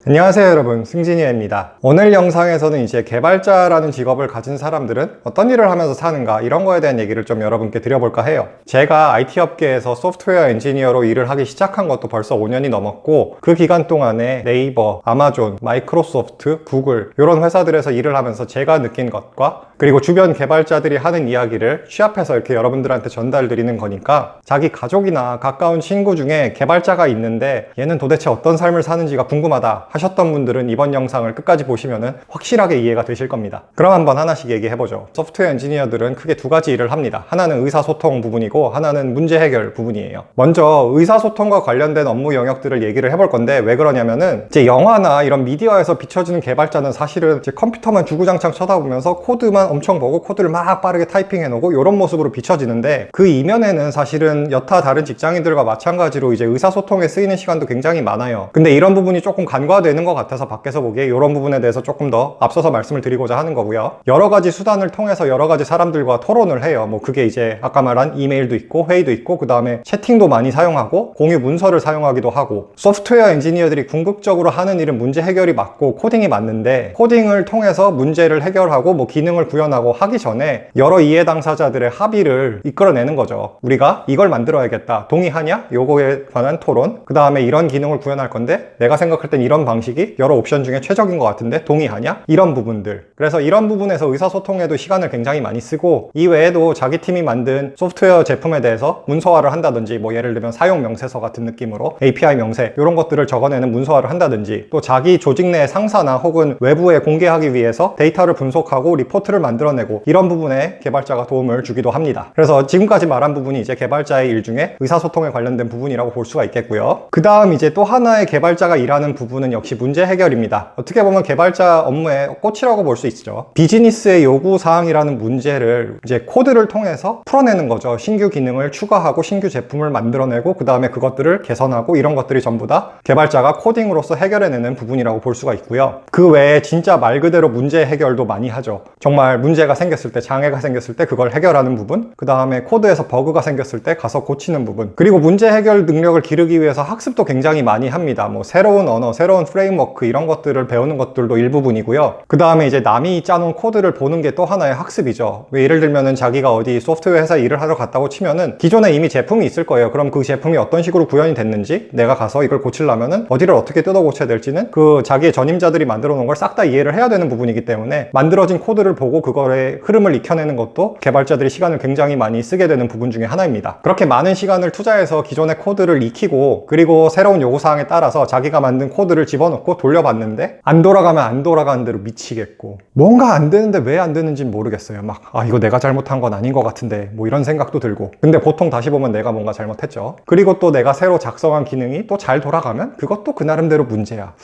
안녕하세요 여러분, 승진이입니다. 오늘 영상에서는 이제 개발자라는 직업을 가진 사람들은 어떤 일을 하면서 사는가, 이런 거에 대한 얘기를 좀 여러분께 드려볼까 해요. 제가 IT 업계에서 소프트웨어 엔지니어로 일을 하기 시작한 것도 벌써 5년이 넘었고, 그 기간 동안에 네이버, 아마존, 마이크로소프트, 구글 이런 회사들에서 일을 하면서 제가 느낀 것과 그리고 주변 개발자들이 하는 이야기를 취합해서 이렇게 여러분들한테 전달드리는 거니까, 자기 가족이나 가까운 친구 중에 개발자가 있는데 얘는 도대체 어떤 삶을 사는지가 궁금하다 하셨던 분들은 이번 영상을 끝까지 보시면 확실하게 이해가 되실 겁니다. 그럼 한번 하나씩 얘기해보죠. 소프트웨어 엔지니어들은 크게 두 가지 일을 합니다. 하나는 의사소통 부분이고 하나는 문제 해결 부분이에요. 먼저 의사소통과 관련된 업무 영역들을 얘기를 해볼 건데, 왜 그러냐면은 이제 영화나 이런 미디어에서 비춰지는 개발자는 사실은 이제 컴퓨터만 주구장창 쳐다보면서 코드만 엄청 보고 코드를 막 빠르게 타이핑해 놓고 이런 모습으로 비춰지는데, 그 이면에는 사실은 여타 다른 직장인들과 마찬가지로 이제 의사소통에 쓰이는 시간도 굉장히 많아요. 근데 이런 부분이 조금 간과되는 것 같아서 밖에서 보기에 이런 부분에 대해서 조금 더 앞서서 말씀을 드리고자 하는 거고요. 여러 가지 수단을 통해서 여러 가지 사람들과 토론을 해요. 뭐 그게 이제 아까 말한 이메일도 있고 회의도 있고, 그 다음에 채팅도 많이 사용하고 공유 문서를 사용하기도 하고. 소프트웨어 엔지니어들이 궁극적으로 하는 일은 문제 해결이 맞고 코딩이 맞는데, 코딩을 통해서 문제를 해결하고 뭐 기능을 구현하고 하기 전에 여러 이해 당사자들의 합의를 이끌어내는 거죠. 우리가 이걸 만들어야겠다, 동의하냐? 요거에 관한 토론. 그 다음에 이런 기능을 구현할 건데 내가 생각할 땐 이런 방식이 여러 옵션 중에 최적인 것 같은데 동의하냐? 이런 부분들. 그래서 이런 부분에서 의사소통에도 시간을 굉장히 많이 쓰고, 이 외에도 자기 팀이 만든 소프트웨어 제품에 대해서 문서화를 한다든지, 뭐 예를 들면 사용 명세서 같은 느낌으로 API 명세 이런 것들을 적어내는 문서화를 한다든지, 또 자기 조직 내 상사나 혹은 외부에 공개하기 위해서 데이터를 분석하고 리포트를 만들어내고, 이런 부분에 개발자가 도움을 주기도 합니다. 그래서 지금까지 말한 부분이 이제 개발자의 일 중에 의사소통에 관련된 부분이라고 볼 수가 있겠고요. 그 다음 이제 또 하나의 개발자가 일하는 부분은 역시 문제 해결입니다. 어떻게 보면 개발자 업무의 꽃이라고 볼 수 있죠. 비즈니스의 요구사항이라는 문제를 이제 코드를 통해서 풀어내는 거죠. 신규 기능을 추가하고 신규 제품을 만들어내고, 그 다음에 그것들을 개선하고, 이런 것들이 전부 다 개발자가 코딩으로서 해결해내는 부분이라고 볼 수가 있고요. 그 외에 진짜 말 그대로 문제 해결도 많이 하죠. 정말 문제가 생겼을 때, 장애가 생겼을 때 그걸 해결하는 부분, 그 다음에 코드에서 버그가 생겼을 때 가서 고치는 부분, 그리고 문제 해결 능력을 기르기 위해서 학습도 굉장히 많이 합니다. 뭐 새로운 언어, 새로운 프레임워크 이런 것들을 배우는 것들도 일부분이고요. 그 다음에 이제 남이 짜놓은 코드를 보는 게 또 하나의 학습이죠. 예를 들면은 자기가 어디 소프트웨어 회사 일을 하러 갔다고 치면은 기존에 이미 제품이 있을 거예요. 그럼 그 제품이 어떤 식으로 구현이 됐는지, 내가 가서 이걸 고치려면은 어디를 어떻게 뜯어 고쳐야 될지는 그 자기의 전임자들이 만들어 놓은 걸 싹 다 이해를 해야 되는 부분이기 때문에, 만들어진 코드를 보고 그거의 흐름을 익혀내는 것도 개발자들이 시간을 굉장히 많이 쓰게 되는 부분 중에 하나입니다. 그렇게 많은 시간을 투자해서 기존의 코드를 익히고, 그리고 새로운 요구사항에 따라서 자기가 만든 코드를 집어넣고 돌려봤는데 안 돌아가면 안 돌아가는 대로 미치겠고, 뭔가 안 되는데 왜 안 되는지 모르겠어요. 막 이거 내가 잘못한 건 아닌 것 같은데 뭐 이런 생각도 들고. 근데 보통 다시 보면 내가 뭔가 잘못했죠. 그리고 또 내가 새로 작성한 기능이 또 잘 돌아가면 그것도 그 나름대로 문제야.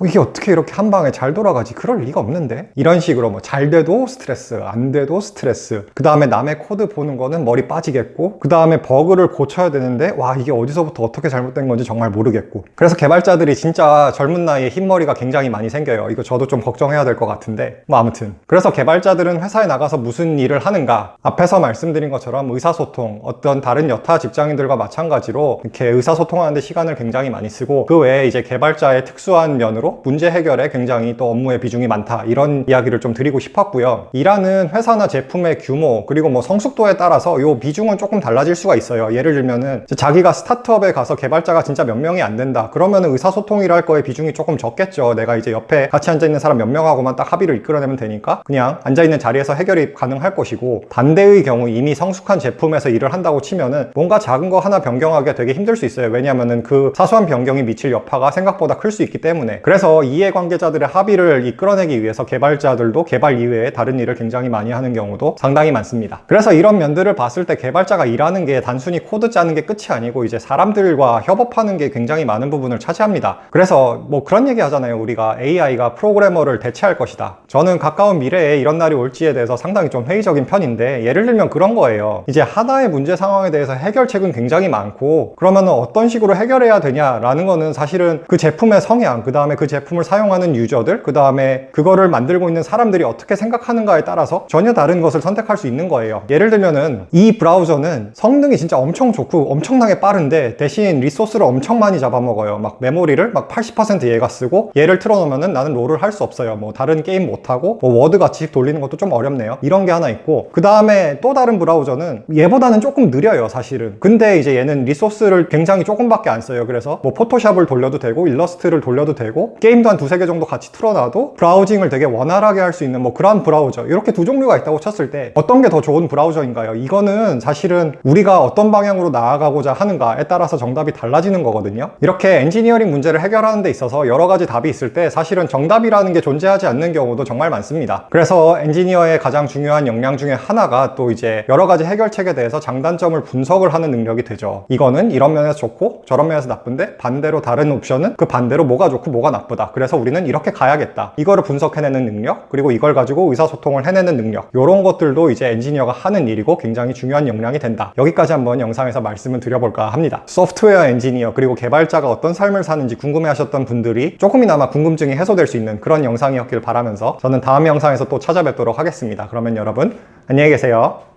이게 어떻게 이렇게 한 방에 잘 돌아가지? 그럴 리가 없는데? 이런 식으로 뭐 잘 돼도 스트레스, 안 돼도 스트레스. 그 다음에 남의 코드 보는 거는 머리 빠지겠고, 그 다음에 버그를 고쳐야 되는데 와, 이게 어디서부터 어떻게 잘못된 건지 정말 모르겠고. 그래서 개발자들이 진짜 젊은 나이에 흰머리가 굉장히 많이 생겨요. 이거 저도 좀 걱정해야 될 것 같은데, 뭐 아무튼. 그래서 개발자들은 회사에 나가서 무슨 일을 하는가? 앞에서 말씀드린 것처럼 의사소통, 어떤 다른 여타 직장인들과 마찬가지로 이렇게 의사소통하는데 시간을 굉장히 많이 쓰고, 그 외에 이제 개발자의 특수한 면으로 문제 해결에 굉장히 또 업무의 비중이 많다, 이런 이야기를 좀 드리고 싶었고요. 일하는 회사나 제품의 규모, 그리고 뭐 성숙도에 따라서 이 비중은 조금 달라질 수가 있어요. 예를 들면은 자기가 스타트업에 가서 개발자가 진짜 몇 명이 안 된다 그러면은 의사소통이라 할 거의 비중이 조금 적겠죠. 내가 이제 옆에 같이 앉아있는 사람 몇 명하고만 딱 합의를 이끌어내면 되니까 그냥 앉아있는 자리에서 해결이 가능할 것이고, 반대의 경우 이미 성숙한 제품에서 일을 한다고 치면은 뭔가 작은 거 하나 변경하기가 되게 힘들 수 있어요. 왜냐면은 그 사소한 변경이 미칠 여파가 생각보다 클 수 있기 때문에. 그래서 이해관계자들의 합의를 이끌어내기 위해서 개발자들도 개발 이외에 다른 일을 굉장히 많이 하는 경우도 상당히 많습니다. 그래서 이런 면들을 봤을 때 개발자가 일하는 게 단순히 코드 짜는 게 끝이 아니고 이제 사람들과 협업하는 게 굉장히 많은 부분을 차지합니다. 그래서 뭐 그런 얘기 하잖아요. 우리가 AI가 프로그래머를 대체할 것이다. 저는 가까운 미래에 이런 날이 올지에 대해서 상당히 좀 회의적인 편인데, 예를 들면 그런 거예요. 이제 하나의 문제 상황에 대해서 해결책은 굉장히 많고, 그러면 어떤 식으로 해결해야 되냐라는 거는 사실은 그 제품의 성향, 그 다음에 그 그 제품을 사용하는 유저들, 그 다음에 그거를 만들고 있는 사람들이 어떻게 생각하는가에 따라서 전혀 다른 것을 선택할 수 있는 거예요. 예를 들면은 이 브라우저는 성능이 진짜 엄청 좋고 엄청나게 빠른데 대신 리소스를 엄청 많이 잡아먹어요. 막 메모리를 막 80% 얘가 쓰고 얘를 틀어놓으면은 나는 롤을 할 수 없어요. 뭐 다른 게임 못하고 뭐 워드 같이 돌리는 것도 좀 어렵네요. 이런 게 하나 있고, 그 다음에 또 다른 브라우저는 얘보다는 조금 느려요, 사실은. 근데 이제 얘는 리소스를 굉장히 조금밖에 안 써요. 그래서 뭐 포토샵을 돌려도 되고 일러스트를 돌려도 되고 게임도 한 두세 개 정도 같이 틀어놔도 브라우징을 되게 원활하게 할 수 있는 뭐 그런 브라우저, 이렇게 두 종류가 있다고 쳤을 때 어떤 게 더 좋은 브라우저인가요? 이거는 사실은 우리가 어떤 방향으로 나아가고자 하는가에 따라서 정답이 달라지는 거거든요. 이렇게 엔지니어링 문제를 해결하는 데 있어서 여러 가지 답이 있을 때 사실은 정답이라는 게 존재하지 않는 경우도 정말 많습니다. 그래서 엔지니어의 가장 중요한 역량 중에 하나가 또 이제 여러 가지 해결책에 대해서 장단점을 분석을 하는 능력이 되죠. 이거는 이런 면에서 좋고 저런 면에서 나쁜데 반대로 다른 옵션은 그 반대로 뭐가 좋고 뭐가 나쁘다. 그래서 우리는 이렇게 가야겠다. 이거를 분석해내는 능력, 그리고 이걸 가지고 의사소통을 해내는 능력, 이런 것들도 이제 엔지니어가 하는 일이고 굉장히 중요한 역량이 된다. 여기까지 한번 영상에서 말씀을 드려볼까 합니다. 소프트웨어 엔지니어 그리고 개발자가 어떤 삶을 사는지 궁금해하셨던 분들이 조금이나마 궁금증이 해소될 수 있는 그런 영상이었길 바라면서 저는 다음 영상에서 또 찾아뵙도록 하겠습니다. 그러면 여러분 안녕히 계세요.